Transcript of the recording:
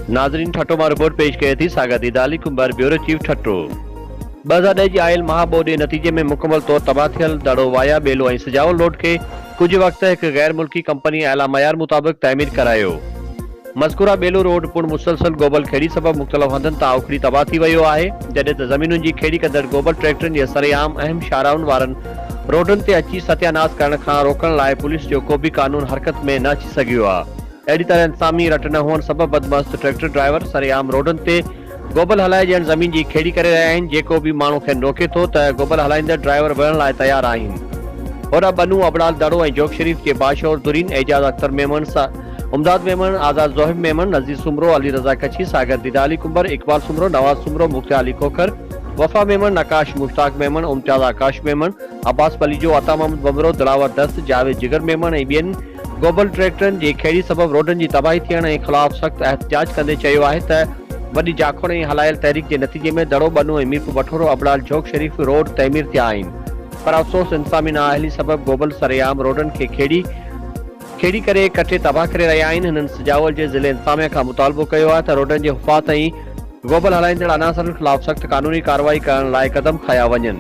नाज़रीन ठट्टो मां रिपोर्ट पेश कये थी सागर दीदाली कुंबर ब्यूरो चीफ ठट्टो। 2010 जी आयल महाबो जे नतीजे में मुकम्मल तौर तबाह थियल दड़ो वाया बेलो ऐं सजावल रोड के कुछ वक्त एक गैर मुल्की कंपनी आला मयार मुताबिक तामीर करायो। मज़कूरा बेलो रोड पुण मुसलसल गोबल खेड़ी सबब मुख़्तलिफ़ हंधनि तां उखड़ी तबाह थी वियो आहे, जॾहिं त ज़मीनुनि जी खेड़ी कंदड़ गोबल ट्रैक्टरनि जे सरेआम अहम शाहराउनि वारनि रोडनि ते अची सत्यानाश करण खां रोकण लाइ पुलिस जो को बि कानून हरकत में न अची सघियो आहे। अहिड़ी तरह इंसामी रट न हुअण सबब बदमस्त ट्रैक्टर ड्राइवर सरेआम रोडनि ते गोबल हलाए ॼण ज़मीन जी खेड़ी करे रहिया आहिनि। जेको बि माण्हू खे रोके थो त गोबल हलाईंदड़ ड्राइवर विढ़ण लाइ तयार आहिनि। होरा बनू अबड़ाल दड़ो ऐं जोक शरीफ जे बाशौर दुरीन एजाज अख्तर मेमन उमदाद मेमन आज़ाद ज़ोहिब मेमन नज़ीर सुमरो अली रज़ा कच्छी सागर दीदाली कुंबर इकबाल सुमरो नवाज सुमरो मुख्तार अली खोखर वफा मेमन आकाश मुश्ताक मेमन मुमताज आकाश मेमन अब्बास पलीजो अता मोहम्मद बमरो दिलावर दस्त जावेद जिगर मेमन ऐं ॿियनि गोबल ट्रैक्टरनि जी खेड़ी सबब रोडनि जी तबाही थियण जे ख़िलाफ़ सख़्त एहतजाज कंदे चयो आहे त वॾी जाखोड़ ऐं हलायल तहरीक जे नतीजे में दड़ो बनू ऐं मीरपुर बठोरो अबड़ाल जोक शरीफ रोड तइमीर थिया आहिनि। पर अफ़सोस इंसामी नाअहली सबब गोबल सरेआम रोडनि खे खेड़ी करे कटे तबाह करे रहिया आहिनि। हिननि सजावल जे ज़िले इंतज़ामिया खां मुतालबो कयो आहे त रोडनि जे हुफ़ात ऐं गोबल हलाईंदड़ अनासरनि ख़िलाफ़ सख़्त कानूनी कार्रवाई करण लाइ क़दम खंया वञनि।